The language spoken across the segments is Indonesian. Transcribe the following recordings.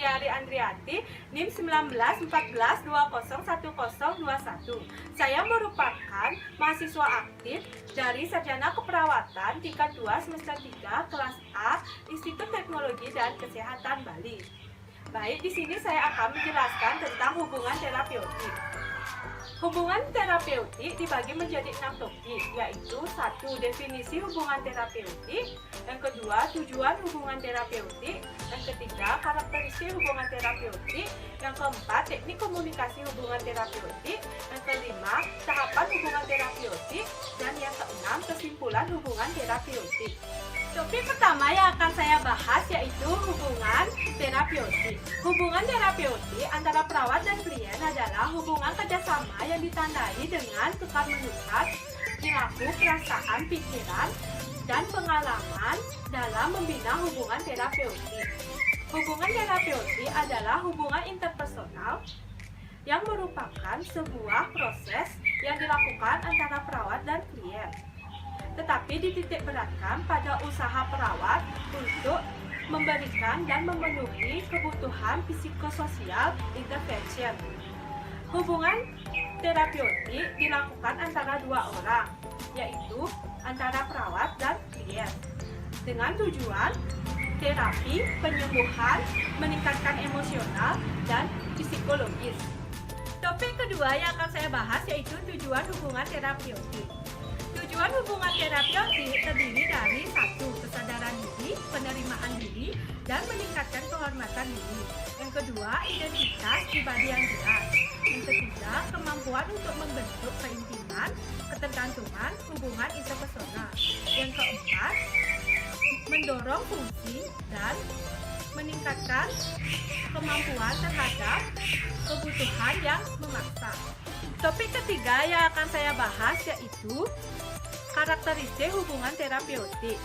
Kurniari Andriati, NIM 1914201021. Saya merupakan mahasiswa aktif dari Sarjana Keperawatan tingkat 2 semester 3 kelas A Institut Teknologi dan Kesehatan Bali. Baik, di sini saya akan menjelaskan tentang hubungan terapeutik. Hubungan terapeutik dibagi menjadi 6 topik, yaitu 1. Definisi hubungan terapeutik, yang kedua tujuan hubungan terapeutik, yang ketiga karakteristik hubungan terapeutik, yang keempat teknik komunikasi hubungan terapeutik, yang kelima tahapan hubungan terapeutik, dan yang keenam kesimpulan hubungan terapeutik. Topik pertama yang akan saya bahas yaitu hubungan terapeutik. Hubungan terapeutik antara perawat dan klien adalah hubungan kerjasama yang ditandai dengan tukar-menukar perilaku, perasaan, pikiran, dan pengalaman dalam membina hubungan terapeutik. Hubungan terapeutik adalah hubungan interpersonal yang merupakan sebuah proses yang dilakukan antara perawat dan klien, tetapi dititik beratkan pada usaha perawat untuk memberikan dan memenuhi kebutuhan psikososial intervention. Hubungan terapeutik dilakukan antara dua orang, yaitu antara perawat dan klien, dengan tujuan terapi, penyembuhan, meningkatkan emosional, dan psikologis. Topik kedua yang akan saya bahas yaitu tujuan hubungan terapeutik. Tujuan hubungan terapeutik terdiri dari 1. Kesadaran diri, penerimaan diri, dan meningkatkan kehormatan diri. Yang kedua, identitas pribadi yang jelas. Yang ketiga, kemampuan untuk membentuk keintiman, ketergantungan, hubungan interpersonal. Yang keempat, mendorong fungsi dan meningkatkan kemampuan terhadap kebutuhan yang memaksa. Topik ketiga yang akan saya bahas yaitu karakteristik hubungan terapeutik.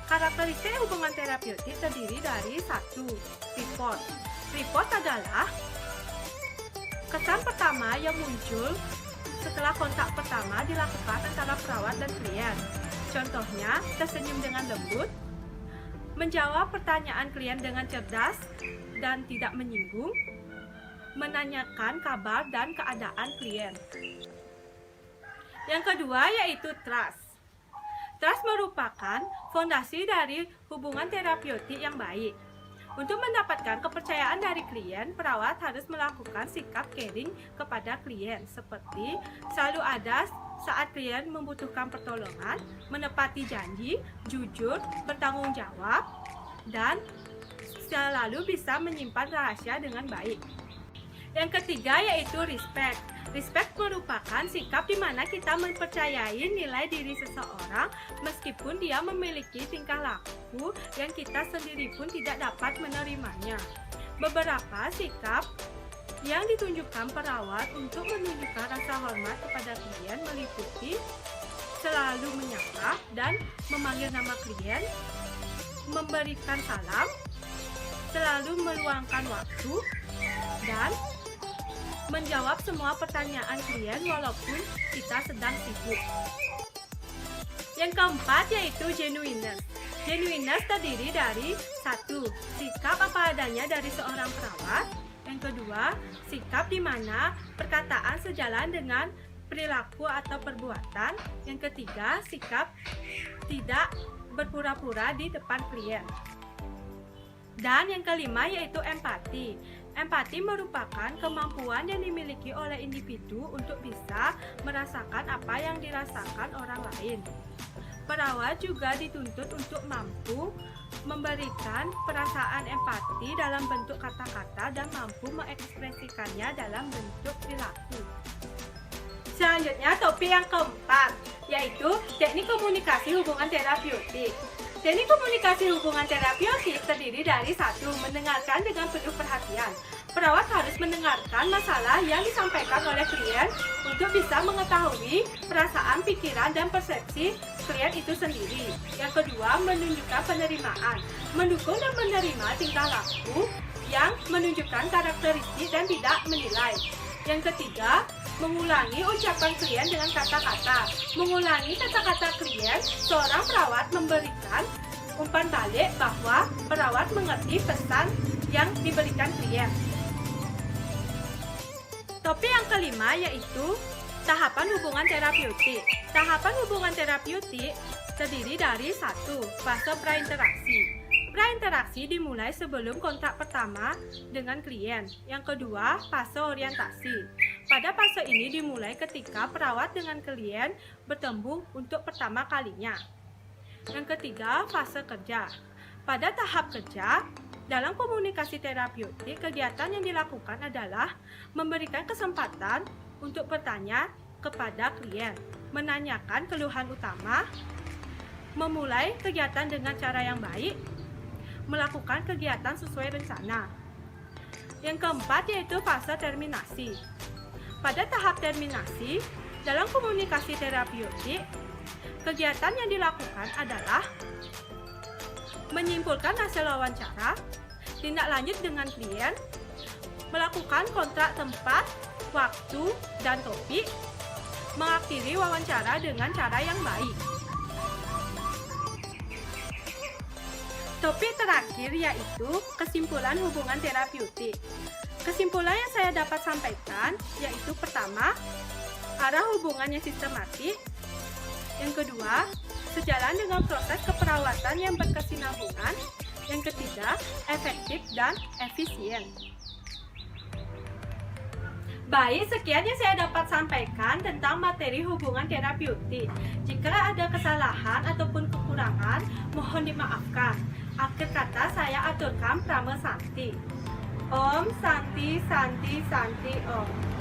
Karakteristik hubungan terapeutik terdiri dari 1. Report. Report adalah kesan pertama yang muncul setelah kontak pertama dilakukan antara perawat dan klien. Contohnya, tersenyum dengan lembut, menjawab pertanyaan klien dengan cerdas dan tidak menyinggung, menanyakan kabar dan keadaan klien. Yang kedua yaitu trust. Trust merupakan fondasi dari hubungan terapeutik yang baik. Untuk mendapatkan kepercayaan dari klien, perawat harus melakukan sikap caring kepada klien, seperti selalu ada saat klien membutuhkan pertolongan, menepati janji, jujur, bertanggung jawab, dan selalu bisa menyimpan rahasia dengan baik. Yang ketiga yaitu respect. Respect merupakan sikap di mana kita mempercayai nilai diri seseorang meskipun dia memiliki tingkah laku yang kita sendiri pun tidak dapat menerimanya. Beberapa sikap yang ditunjukkan perawat untuk menunjukkan rasa hormat kepada klien meliputi selalu menyapa dan memanggil nama klien, memberikan salam, selalu meluangkan waktu, dan menjawab semua pertanyaan klien walaupun kita sedang sibuk. Yang keempat yaitu genuineness. Genuineness terdiri dari 1. Sikap apa adanya dari seorang perawat. Yang kedua, sikap di mana perkataan sejalan dengan perilaku atau perbuatan. Yang ketiga, sikap tidak berpura-pura di depan klien. Dan yang kelima yaitu empati. Empati merupakan kemampuan yang dimiliki oleh individu untuk bisa merasakan apa yang dirasakan orang lain. Perawat juga dituntut untuk mampu memberikan perasaan empati dalam bentuk kata-kata dan mampu mengekspresikannya dalam bentuk perilaku. Selanjutnya topik yang keempat yaitu teknik komunikasi hubungan terapeutik. Teknik komunikasi hubungan terapeutik terdiri dari 1. Mendengarkan dengan penuh perhatian. Perawat harus mendengarkan masalah yang disampaikan oleh klien untuk bisa mengetahui perasaan, pikiran, dan persepsi klien itu sendiri. Yang kedua, menunjukkan penerimaan. Mendukung dan menerima tingkah laku yang menunjukkan karakteristik dan tidak menilai. Yang ketiga, mengulangi ucapan klien dengan kata-kata. Mengulangi kata-kata klien, seorang perawat memberikan umpan balik bahwa perawat mengerti pesan yang diberikan klien. Topik yang kelima yaitu tahapan hubungan terapeutik. Tahapan hubungan terapeutik terdiri dari 1. Fase prainteraksi. Prainteraksi dimulai sebelum kontrak pertama dengan klien. Yang kedua, fase orientasi. Pada fase ini dimulai ketika perawat dengan klien bertemu untuk pertama kalinya. Yang ketiga, fase kerja. Pada tahap kerja, dalam komunikasi terapeutik, kegiatan yang dilakukan adalah memberikan kesempatan untuk bertanya kepada klien, menanyakan keluhan utama, memulai kegiatan dengan cara yang baik, melakukan kegiatan sesuai rencana. Yang keempat yaitu fase terminasi. Pada tahap terminasi, dalam komunikasi terapeutik, kegiatan yang dilakukan adalah menyimpulkan hasil wawancara, tindak lanjut dengan klien, melakukan kontrak tempat, waktu, dan topik, mengakhiri wawancara dengan cara yang baik. Topik terakhir yaitu kesimpulan hubungan terapeutik. Kesimpulan yang saya dapat sampaikan yaitu pertama, arah hubungan yang sistematik. Yang kedua, sejalan dengan proses keperawatan yang berkesinambungan. Yang ketiga, efektif dan efisien. Baik, sekian yang saya dapat sampaikan tentang materi hubungan terapeutik. Jika ada kesalahan ataupun kekurangan, mohon dimaafkan. Akhir kata saya aturkan Prama Santi. Om Santi Santi Santi Om.